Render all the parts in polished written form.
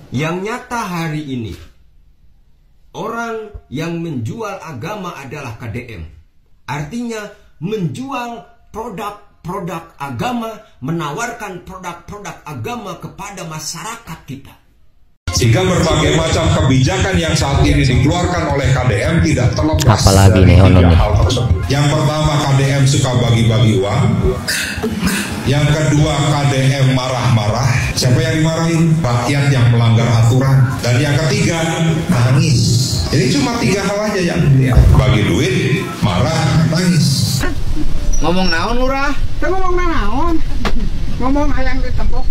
Yang nyata hari ini, orang yang menjual agama adalah KDM. Artinya menjual produk-produk agama, menawarkan produk-produk agama kepada masyarakat kita. Sehingga berbagai macam kebijakan yang saat ini dikeluarkan oleh KDM tidak terlepas apalagi dari nih, hal tersebut. Yang pertama, KDM suka bagi-bagi uang. Yang kedua, KDM marah-marah. Siapa yang dimarahin? Rakyat yang melanggar aturan. Dan yang ketiga, nangis. Jadi cuma 3 hal aja yang dilihat. Bagi duit, marah, nangis. Ngomong naon lurah? Saya ngomong naon? Ngomong ayang ditempok.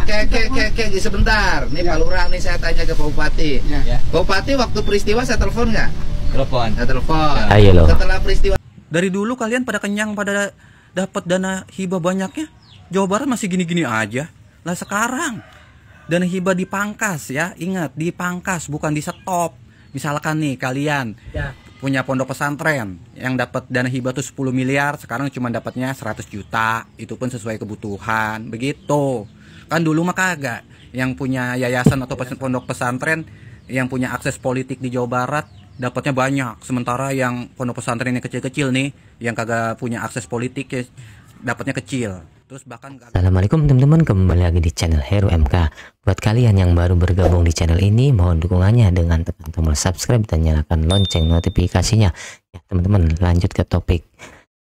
Kek, sebentar. Nih Pak Lurah, nih saya tanya ke Pak Bupati. Ya. Pak Bupati, waktu peristiwa saya telepon nggak? Telepon. Saya telepon. Ayo loh. Setelah peristiwa. Dari dulu kalian pada kenyang, pada dapat dana hibah banyaknya. Jawa Barat masih gini-gini aja. Lah sekarang dana hibah dipangkas ya. Ingat, dipangkas bukan di stop. Misalkan nih kalian punya pondok pesantren yang dapat dana hibah tuh 10 miliar, sekarang cuma dapatnya 100 juta. Itu pun sesuai kebutuhan. Begitu. Kan dulu mah kagak. Yang punya yayasan atau pondok pesantren yang punya akses politik di Jawa Barat dapatnya banyak. Sementara yang pondok pesantren yang kecil-kecil nih, yang kagak punya akses politik ya dapatnya kecil. Terus bahkan Assalamualaikum teman-teman, kembali lagi di channel Heru MK. Buat kalian yang baru bergabung di channel ini, mohon dukungannya dengan tekan tombol subscribe dan nyalakan lonceng notifikasinya. Ya teman-teman, lanjut ke topik.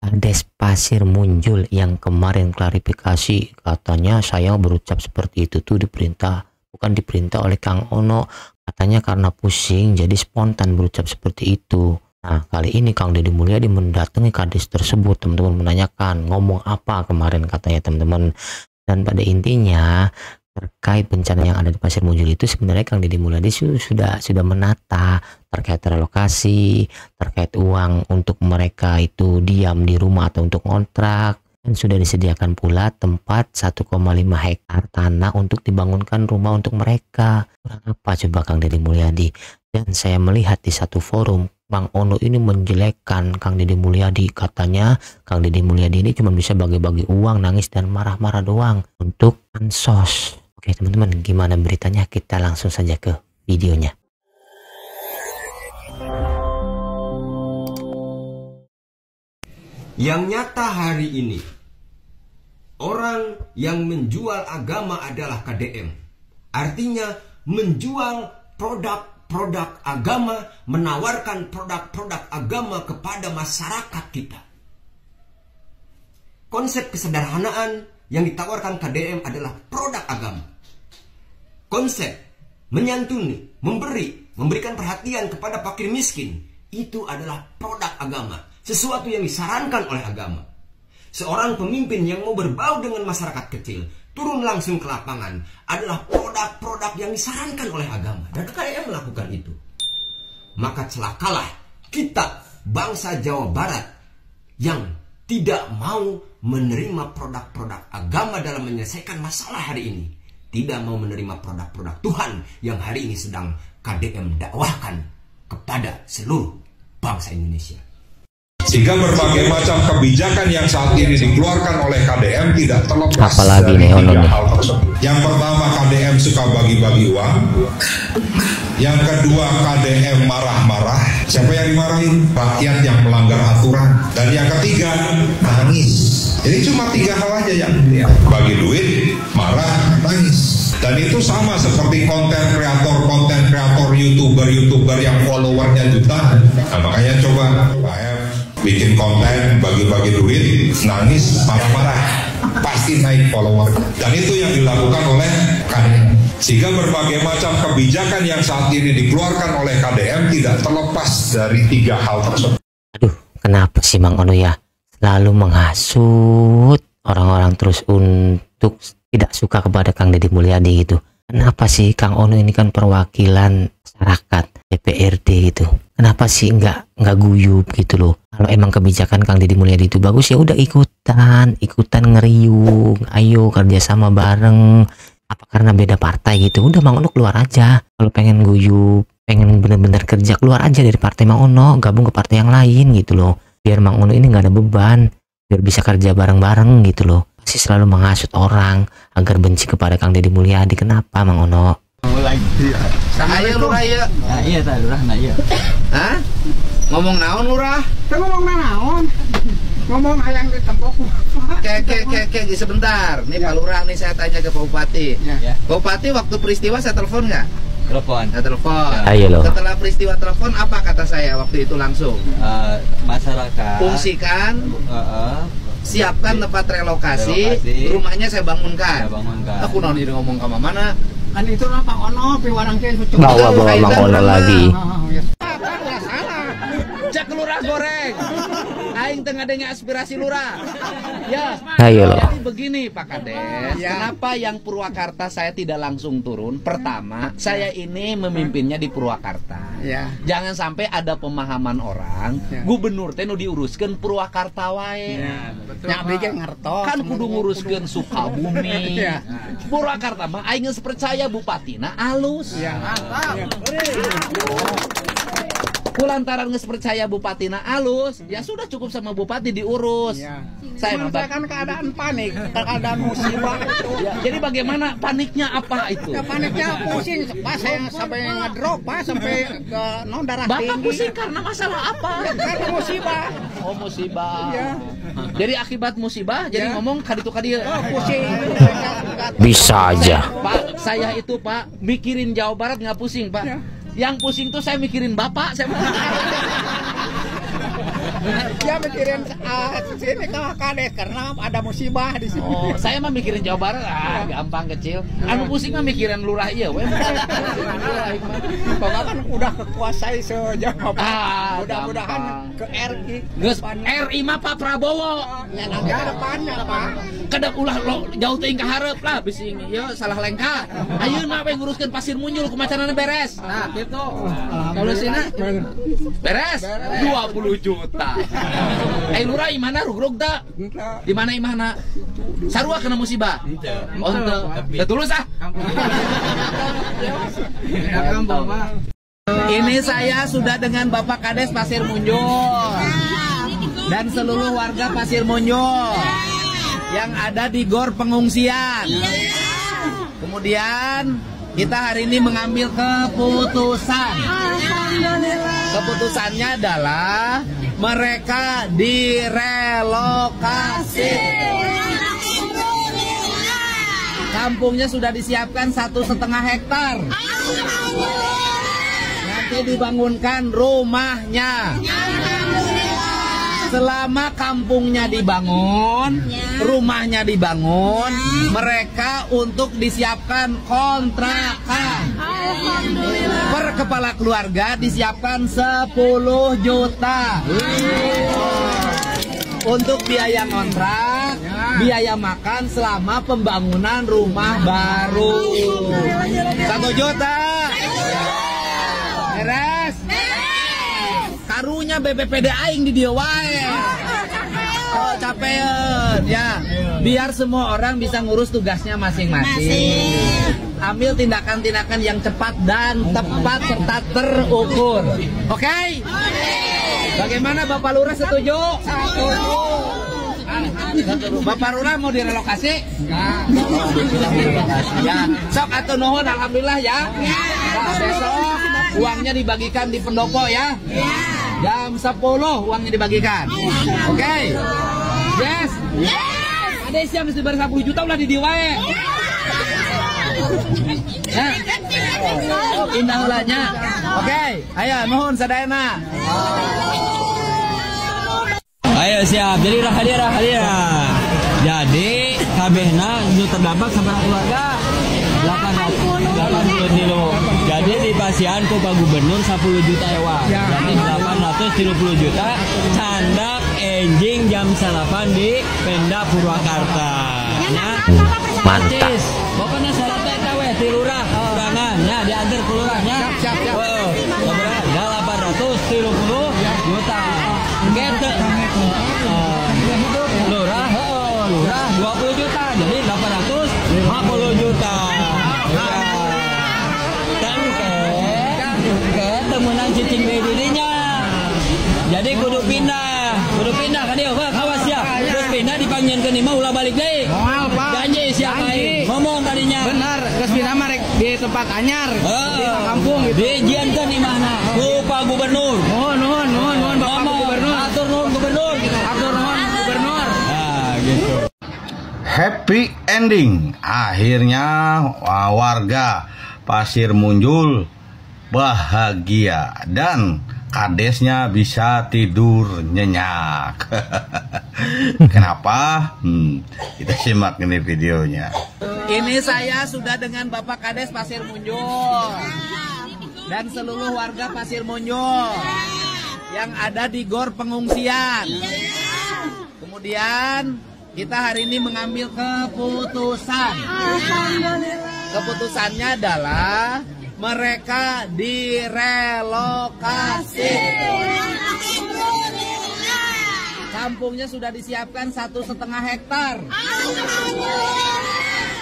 Kades Pasir muncul yang kemarin klarifikasi, katanya saya berucap seperti itu tuh diperintah, bukan diperintah oleh Kang Ono, katanya karena pusing jadi spontan berucap seperti itu. Nah, kali ini Kang Deddy Mulyadi mendatangi Kades tersebut, teman-teman, menanyakan ngomong apa kemarin katanya teman-teman. Dan pada intinya terkait bencana yang ada di Pasir Muncul itu sebenarnya Kang Deddy Mulyadi sudah menata terkait relokasi, terkait uang untuk mereka itu diam di rumah atau untuk kontrak, dan sudah disediakan pula tempat 1,5 hektar tanah untuk dibangunkan rumah untuk mereka. Kurang apa coba Kang Deddy Mulyadi? Dan saya melihat di satu forum Bang Ono ini menjelekkan Kang Deddy Mulyadi, katanya Kang Deddy Mulyadi ini cuma bisa bagi-bagi uang, nangis dan marah-marah doang untuk bansos. Oke teman-teman, gimana beritanya? Kita langsung saja ke videonya. Yang nyata hari ini, orang yang menjual agama adalah KDM. Artinya menjual produk agama, menawarkan produk-produk agama kepada masyarakat kita. Konsep kesederhanaan yang ditawarkan KDM adalah produk agama. Konsep menyantuni, memberikan perhatian kepada fakir miskin, itu adalah produk agama. Sesuatu yang disarankan oleh agama. Seorang pemimpin yang mau berbau dengan masyarakat kecil, turun langsung ke lapangan, adalah produk-produk yang disarankan oleh agama. Dan KDM melakukan itu. Maka celakalah kita, bangsa Jawa Barat, yang tidak mau menerima produk-produk agama dalam menyelesaikan masalah hari ini. Tidak mau menerima produk-produk Tuhan yang hari ini sedang KDM dakwahkan kepada seluruh bangsa Indonesia. Sehingga berbagai macam kebijakan yang saat ini dikeluarkan oleh KDM tidak terlepas apalagi dari nih, 3 hal tersebut. Yang pertama, KDM suka bagi-bagi uang. Yang kedua, KDM marah-marah. Siapa yang dimarahin? Rakyat yang melanggar aturan. Dan yang ketiga, nangis. Jadi cuma 3 hal aja yang dilihat. Bagi duit, marah, nangis. Dan itu sama seperti konten kreator, youtuber yang followernya jutaan. Nah, makanya coba bikin konten, bagi-bagi duit, nangis, marah-marah, pasti naik follower. Dan itu yang dilakukan oleh KDM. Sehingga berbagai macam kebijakan yang saat ini dikeluarkan oleh KDM tidak terlepas dari 3 hal tersebut. Aduh, kenapa sih Bang Ono ya selalu menghasut orang-orang terus untuk tidak suka kepada Kang Deddy Mulyadi gitu? Kenapa sih Kang Ono ini kan perwakilan masyarakat DPRD gitu? Kenapa sih nggak guyup gitu loh? Kalau emang kebijakan Kang Deddy Mulyadi itu bagus ya udah ikutan ngeriung, ayo kerjasama bareng. Apa karena beda partai gitu? Udah Bang Ono keluar aja. Kalau pengen guyup, pengen bener-bener kerja, keluar aja dari partai Bang Ono, gabung ke partai yang lain gitu loh. Biar Bang Ono ini nggak ada beban, biar bisa kerja bareng-bareng gitu loh. Pasti selalu menghasut orang agar benci kepada Kang Deddy Mulyadi. Kenapa Bang Ono? lagi. Saya lurah ya. Nah, iya tah lurah nah iya. Hah? Ngomong naon lurah? Saya ngomong naon. Ngomong hayang ditempok. Kek sebentar. Nih Pak Lurah nih saya tanya ke Pak Bupati. Ya. Pak Bupati waktu peristiwa saya telepon nggak? Telepon. Saya telepon. Ayo loh. Setelah peristiwa telepon apa kata saya waktu itu langsung? Masyarakat. Fungsikan. Siapkan tempat relokasi. Rumahnya saya bangunkan. Aku nol jadi ngomong ke mana? Kan itu lah Pak Ono, piwarang ke Bawa Mang Ono lagi. Cek lurah goreng. Aing tengah dengar aspirasi lurah. Ya. Ayo loh. Jadi begini Pak Kades, kenapa yang Purwakarta saya tidak langsung turun? Pertama, saya ini memimpinnya di Purwakarta. Ya. Jangan sampai ada pemahaman orang, gubernur teh nu diuruskeun Purwakarta wae. Nya abdi ge ngertos. Kan kudu nguruskeun Sukabumi. Purwakarta mah aing geus percaya bupatina alus. Ya, mantap. Kulantaran geus percaya bupatina alus, ya sudah cukup sama bupati diurus. Ya. Saya kan keadaan panik, keadaan musibah itu. Ya, jadi bagaimana paniknya apa itu? Ya, paniknya pusing, pas saya sampai ngedrop, pas sampai ke darah tinggi. Bapak pusing karena masalah apa? Ya, karena musibah. Oh musibah. Ya. Jadi akibat musibah, jadi ngomong kaditu kadieu. Oh, pusing. Bisa aja. Pak, saya itu Pak mikirin Jawa Barat nggak pusing Pak. Ya. Yang pusing tuh saya mikirin Bapak, saya Dia mikirin sini ke Kades karena ada musibah di sini. Oh, saya mah mikirin Jawa Barat, gampang kecil. Anu pusing mah mikirin lurah iya, we. Bapak kan udah kekuasai sejauh mudah-mudahan ke RI. Geus RI mah Pak Prabowo. Ya nanti ke depannya Pak. Kadang ulah lo jauh teuing ka hareup lah bising. Ieu salah lengka. Ayeuna mah we nguruskeun Pasir Munyul kumacanana beres. Nah, kitu. Solusinya beres 20 juta. Lurah imana rugrug da? Di mana imana? Sarua kena musibah. Oh, teu tulus ah. Ini saya sudah dengan Bapak Kades Pasir Munyul dan seluruh warga Pasir Munyul yang ada di gor pengungsian. Kemudian kita hari ini mengambil keputusan. Keputusannya adalah mereka direlokasi. Kampungnya sudah disiapkan 1,5 hektar. Nanti dibangunkan rumahnya. Selama kampungnya dibangun, rumahnya dibangun, mereka untuk disiapkan kontrakan. Per kepala keluarga disiapkan 10 juta. Untuk biaya kontrak, biaya makan selama pembangunan rumah baru. 1 juta. Beres. Karunya BPPD aing di dia wae. Oh, capean ya. Biar semua orang bisa ngurus tugasnya masing-masing. Ambil tindakan-tindakan yang cepat dan tepat serta terukur. Oke? Bagaimana Bapak Lurah setuju? Setuju. Bapak Lurah mau direlokasi? Ya. Sok atuh nuhun alhamdulillah ya. Nah, besok uangnya dibagikan di pendopo ya. Jam 10 uangnya dibagikan. Oke? Yes? Ada siap mesti bayar 10 juta ulah di diwae. Ya. Indah ulahnya. Oke, ayo nuhun sadayana. Ayo siap. Jadi hadirah. Jadi kabehna nu terdampak sama keluarga 80 kilo. Jadi dipasihan ke Pak Gubernur 10 juta ewa. Jadi 830 juta candak enjing jam 8 di Pemda Purwakarta. Mantap. Pokoknya syaratnya eta we ti lurah urangan nya diantar ke lurahnya. Siap. Heeh. Ya 830 juta. Gitu. Lurah 20 juta. Jadi 850 juta. Temenang cicing dirinya. Jadi kudu pindah kan dia, kawas siap. Terus pindah dipanggil ke Nima ulah balik deh. Moal, Pak. Janji siapa Janji. ngomong tadinya. Benar, geus pindah mah rek di tempat anyar. Di kampung gitu. Dijiankan di mana? Pak Gubernur. Nuhun Bapak Gubernur. Atur nuhun Gubernur gitu. Atur nuhun Gubernur. Nah, gitu. Happy ending. Akhirnya warga Pasir Munjul bahagia dan kadesnya bisa tidur nyenyak. Kenapa? Kita simak ini videonya. Ini saya sudah dengan Bapak Kades Pasir Munjul dan seluruh warga Pasir Munjul yang ada di GOR pengungsian. Kemudian kita hari ini mengambil keputusan. Keputusannya adalah mereka direlokasi. Kampungnya sudah disiapkan 1,5 hektar.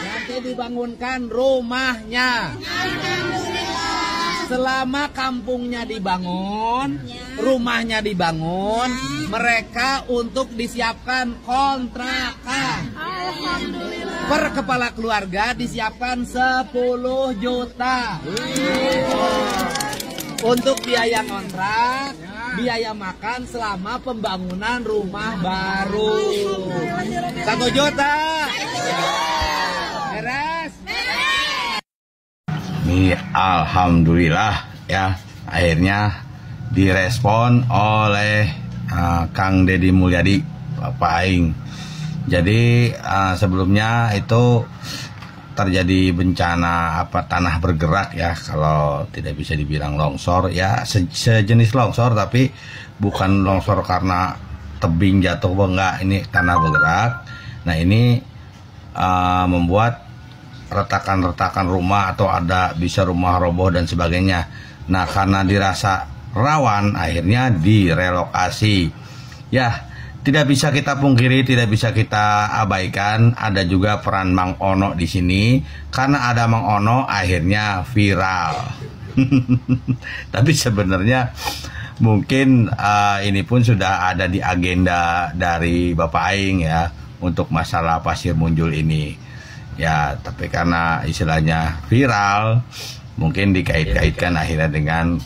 Nanti dibangunkan rumahnya. Selama kampungnya dibangun, rumahnya dibangun, mereka untuk disiapkan kontrakan. Per kepala keluarga disiapkan 10 juta. Untuk biaya kontrak, biaya makan selama pembangunan rumah baru. 1 juta. Beres. Ini alhamdulillah ya, akhirnya direspon oleh Kang Deddy Mulyadi, Bapak Aing. Jadi sebelumnya itu terjadi bencana tanah bergerak ya, kalau tidak bisa dibilang longsor ya, sejenis longsor tapi bukan longsor karena tebing jatuh, enggak, ini tanah bergerak. Nah ini membuat retakan-retakan rumah atau ada bisa rumah roboh dan sebagainya. Nah karena dirasa rawan akhirnya direlokasi ya. Tidak bisa kita pungkiri, tidak bisa kita abaikan, ada juga peran Mang Ono di sini. Karena ada Mang Ono, akhirnya viral. Tapi sebenarnya mungkin ini pun sudah ada di agenda dari Bapak Aing ya, untuk masalah Pasir Munjul ini. Ya, tapi karena istilahnya viral, mungkin dikait-kaitkan akhirnya dengan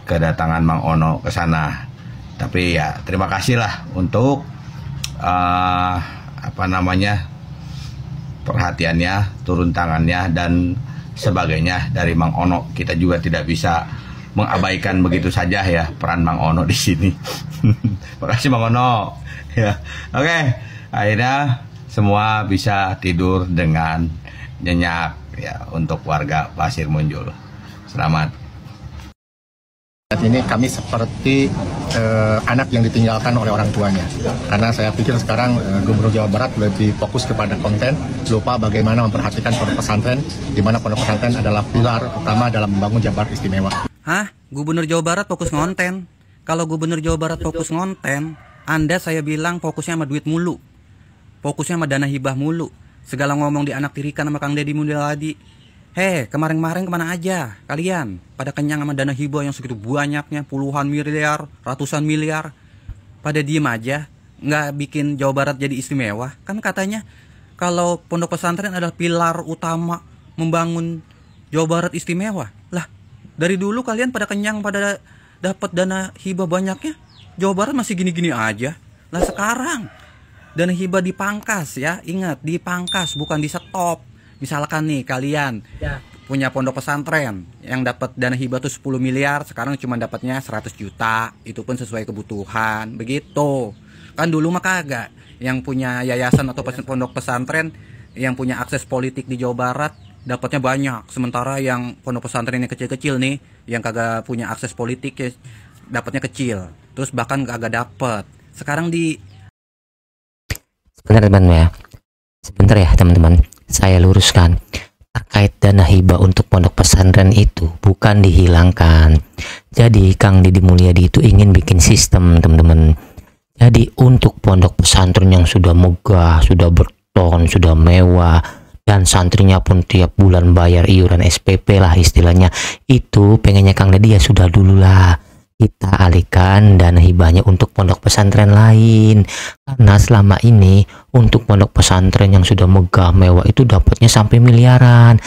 kedatangan Mang Ono ke sana. Tapi ya terima kasih lah untuk perhatiannya, turun tangannya dan sebagainya dari Mang Ono. Kita juga tidak bisa mengabaikan begitu saja ya peran Mang Ono di sini. Terima kasih Mang Ono. Ya, oke. Akhirnya semua bisa tidur dengan nyenyak ya untuk warga Pasir Munjul. Selamat. Saat ini kami seperti anak yang ditinggalkan oleh orang tuanya. Karena saya pikir sekarang Gubernur Jawa Barat lebih fokus kepada konten, lupa bagaimana memperhatikan pondok pesantren, di mana pondok pesantren adalah pilar utama dalam membangun Jabar istimewa. Hah? Gubernur Jawa Barat fokus ngonten? Kalau Gubernur Jawa Barat fokus ngonten, Anda saya bilang fokusnya sama duit mulu. Fokusnya sama dana hibah mulu. Segala ngomong di anak tirikan sama Kang Deddy Mulyadi. Kemarin-kemarin kemana aja kalian? Pada kenyang sama dana hibah yang segitu banyaknya, puluhan miliar, ratusan miliar. Pada diem aja, nggak bikin Jawa Barat jadi istimewa. Kan katanya kalau pondok pesantren adalah pilar utama membangun Jawa Barat istimewa. Lah, dari dulu kalian pada kenyang, pada dapat dana hibah banyaknya, Jawa Barat masih gini-gini aja. Lah sekarang dana hibah dipangkas ya, ingat dipangkas bukan di stop. Misalkan nih kalian punya pondok pesantren yang dapat dana hibah tuh 10 miliar, sekarang cuma dapatnya 100 juta, itu pun sesuai kebutuhan, begitu. Kan dulu mah kagak, yang punya yayasan atau pondok pesantren yang punya akses politik di Jawa Barat dapatnya banyak, sementara yang pondok pesantren yang kecil-kecil nih, yang kagak punya akses politik ya dapatnya kecil, terus bahkan kagak dapet. Sekarang Sebentar ya teman-teman, saya luruskan terkait dana hibah untuk pondok pesantren itu bukan dihilangkan. Jadi Kang Deddy Mulyadi itu ingin bikin sistem teman-teman. Jadi untuk pondok pesantren yang sudah megah, sudah berton, sudah mewah, dan santrinya pun tiap bulan bayar iuran SPP lah istilahnya, itu pengennya Kang Deddy ya sudah dulu lah. kita alihkan dana hibahnya untuk pondok pesantren lain. Karena selama ini untuk pondok pesantren yang sudah megah mewah itu dapatnya sampai miliaran.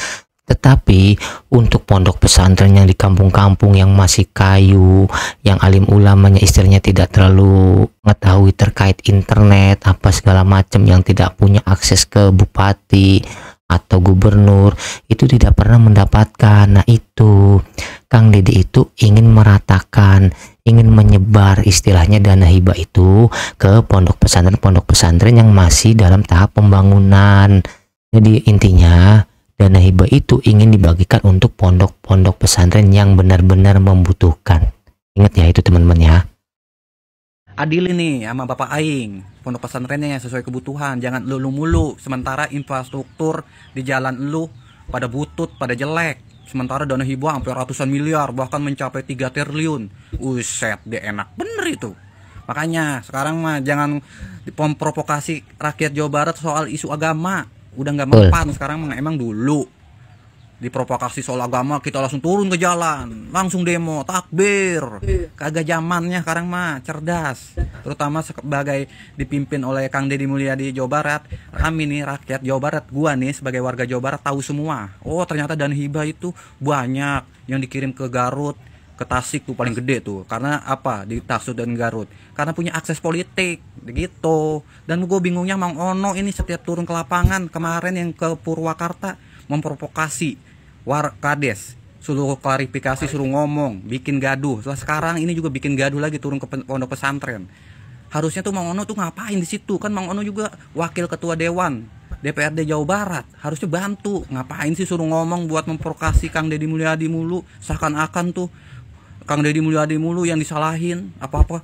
Tetapi untuk pondok pesantren yang di kampung-kampung yang masih kayu, yang alim ulamanya istilahnya tidak terlalu mengetahui terkait internet apa segala macam, yang tidak punya akses ke bupati atau gubernur, itu tidak pernah mendapatkan. Nah itu Kang Deddy itu ingin meratakan, ingin menyebar istilahnya dana hibah itu ke pondok pesantren yang masih dalam tahap pembangunan. Jadi intinya dana hibah itu ingin dibagikan untuk pondok-pondok pesantren yang benar-benar membutuhkan. Ingat ya itu teman-teman ya. Adil ini sama Bapak Aing, pondok pesantrennya yang sesuai kebutuhan, jangan lu mulu. Sementara infrastruktur di jalan lu pada butut, pada jelek. Sementara dana hibah hampir ratusan miliar, bahkan mencapai 3 triliun. Uset, dia enak bener itu. Makanya sekarang mah jangan memprovokasi rakyat Jawa Barat soal isu agama. Udah nggak mempan sekarang, emang dulu diprovokasi soal agama kita langsung turun ke jalan, langsung demo, takbir. Kagak zamannya sekarang mah, cerdas. Terutama sebagai dipimpin oleh Kang Deddy Mulyadi Jawa Barat. Kami nih rakyat Jawa Barat, gua nih sebagai warga Jawa Barat tahu semua. Oh ternyata dana hibah itu banyak yang dikirim ke Garut, ke Tasik tuh paling gede tuh. Karena apa? Di Tasik dan Garut. Karena punya akses politik, begitu. Dan gue bingungnya Mang Ono ini setiap turun ke lapangan kemarin yang ke Purwakarta memprovokasi Kades, suruh klarifikasi, suruh ngomong, bikin gaduh. Sekarang ini juga bikin gaduh lagi, turun ke pondok pesantren. Harusnya tuh Mang Ono tuh ngapain di situ? Kan Mang Ono juga wakil ketua dewan DPRD Jawa Barat, harusnya bantu. Ngapain sih suruh ngomong buat memprovokasi Kang Deddy Mulyadi mulu? Seakan-akan tuh Kang Deddy Mulyadi mulu yang disalahin, apa-apa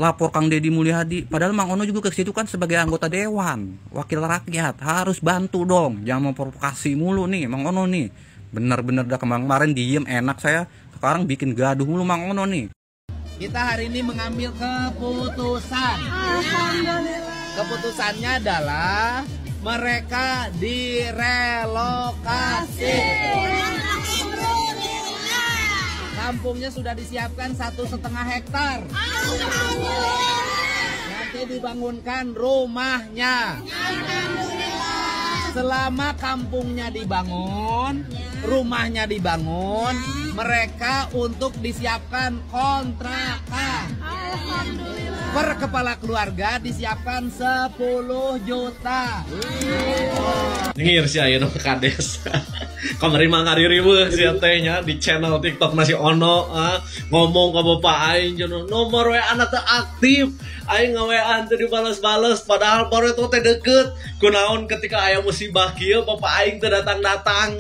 lapor Kang Deddy Mulyadi. Padahal Mang Ono juga ke situ kan sebagai anggota dewan, wakil rakyat, harus bantu dong. Jangan memprovokasi mulu nih Mang Ono nih. Bener-bener dah kemarin diem enak saya, sekarang bikin gaduh mulu Mang Ono nih. Kita hari ini mengambil keputusan. Keputusannya adalah mereka direlokasi. Kampungnya sudah disiapkan 1,5 hektar. Nanti dibangunkan rumahnya. Selama kampungnya dibangun, rumahnya dibangun, mereka untuk disiapkan kontrakan. Per kepala keluarga disiapkan 10 juta. Ngir sih ayeuna Kades. Kamari mah ngariweuh sia teh nya di channel TikTok masih ono ngomong ke Bapak aing jeung nomor WA teh aktif. Aing ngawean teh dibales-bales padahal baru itu teh deket. Kunaon ketika aya musibah kieu Bapak aing teh datang-datang.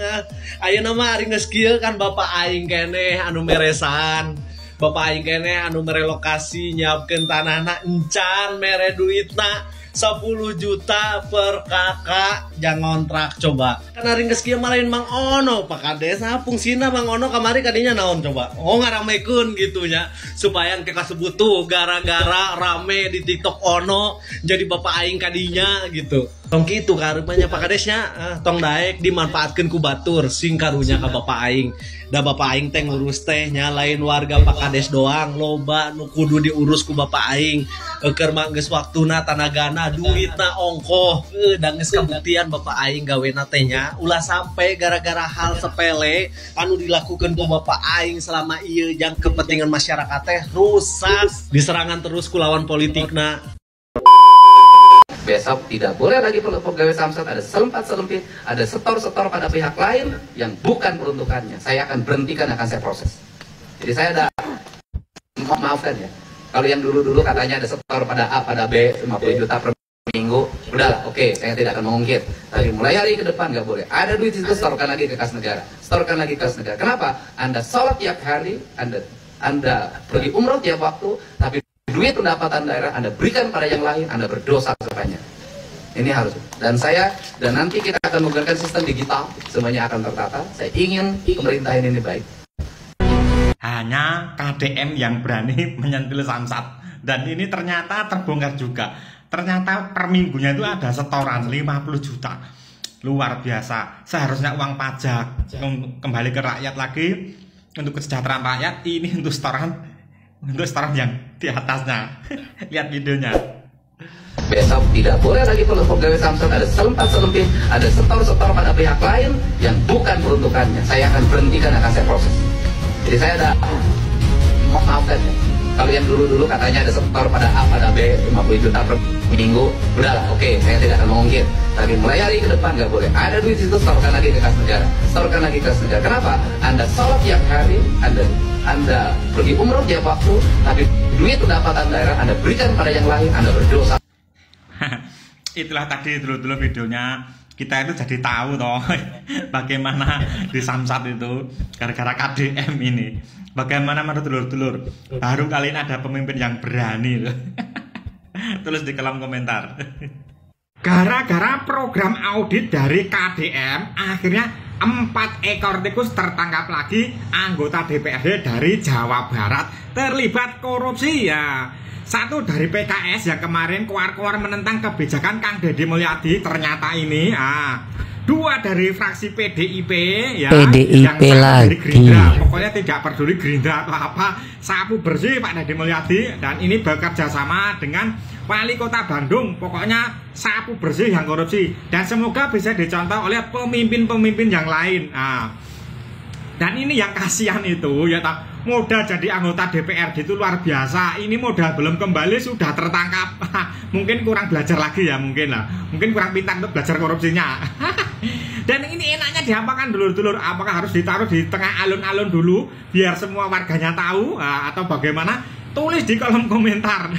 Ayeuna mah ari geus kieu kan Bapak aing keneh anu meresan. Bapak aing keneh anu merelokasi nyiapkeun tanahna encan mere duitna 10 juta per kakak jangan ngontrak coba. Kan hari geus kieu malain Mang Ono Pak Kades. Nah fungsina Mang Ono kamari kadinya naon coba? Oh ngaramekeun gitu nya supaya engke kasebut tuh gara-gara rame di TikTok Ono jadi Bapak aing kadinya gitu. Tong kitu karepanya Pak Kadesnya tong daek dimanfaatkeun ku batur sing karunya ka Bapak aing. Da Bapak aing teh ngurus teh nya lain warga Pak Kades doang, loba nu kudu diurus ku Bapak aing. Keur mah geus waktuna tanagana duitna ongkoh da geus kabuktian Bapak aing gawena teh nya ulah sampai gara-gara hal sepele anu dilakukeun ku Bapak aing selama ieu jang kepentingan masyarakat teh rusak diserangan terus ku lawan politikna. Besok tidak boleh lagi pegawai Samsat ada selempit, ada setor-setor pada pihak lain yang bukan peruntukannya. Saya akan berhentikan, akan saya proses. Jadi saya ada, maafkan ya, kalau yang dulu-dulu katanya ada setor pada A, pada B, 50 juta per minggu, udahlah, oke, saya tidak akan mengungkit. Tapi mulai hari ke depan nggak boleh. Ada duit itu setorkan lagi ke kas negara, setorkan lagi ke kas negara. Kenapa? Anda sholat tiap hari, Anda pergi umroh tiap waktu, tapi duit pendapatan daerah Anda berikan pada yang lain, Anda berdosa sepanjang. Ini harus. Dan nanti kita akan menggunakan sistem digital, semuanya akan tertata. Saya ingin pemerintahan ini baik. Hanya KDM yang berani menyentil Samsat. Dan ini ternyata terbongkar juga. Ternyata per minggunya itu ada setoran 50 juta. Luar biasa. Seharusnya uang pajak kembali ke rakyat lagi, untuk kesejahteraan rakyat. Ini untuk setoran untuk setoran yang di atasnya. Lihat videonya. Besok tidak boleh lagi pegawai Samsat ada selempit, ada setor pada pihak lain yang bukan peruntukannya. Saya akan berhentikan, akan saya proses. Jadi saya ada maafkan ya. Kalau yang dulu katanya ada setor pada A pada B 50 juta per minggu, udahlah oke, saya tidak akan mengungkit. Tapi mulai hari ke depan nggak boleh. Ada duit itu setorkan lagi ke kas negara, setorkan lagi ke kas negara. Kenapa? Anda sholat tiap hari, Anda pergi umroh tiap waktu, tapi duit pendapatan daerah Anda berikan pada yang lain, Anda berdosa. Itulah tadi dulu videonya. Kita itu jadi tahu toh bagaimana di Samsat itu gara-gara KDM ini. Bagaimana menurut dulur-dulur, baru kali ini ada pemimpin yang berani. Tulis di kolom komentar. Gara-gara program audit dari KDM, akhirnya 4 ekor tikus tertangkap lagi anggota DPRD dari Jawa Barat terlibat korupsi ya. Satu dari PKS yang kemarin keluar menentang kebijakan Kang Deddy Mulyadi, ternyata ini. Dua dari fraksi PDIP ya, yang lagi. Gerindra, pokoknya tidak peduli Gerindra atau apa, sapu bersih Pak Deddy Mulyadi, dan ini bekerja sama dengan Wali Kota Bandung, pokoknya sapu bersih yang korupsi, dan semoga bisa dicontoh oleh pemimpin-pemimpin yang lain. Dan ini yang kasihan itu ya, modal jadi anggota DPRD itu luar biasa. Ini modal belum kembali sudah tertangkap. Mungkin kurang belajar lagi ya, mungkin kurang pintar untuk belajar korupsinya. Dan ini enaknya diapakan dulur-dulur? Apakah harus ditaruh di tengah alun-alun dulu biar semua warganya tahu atau bagaimana? Tulis di kolom komentar.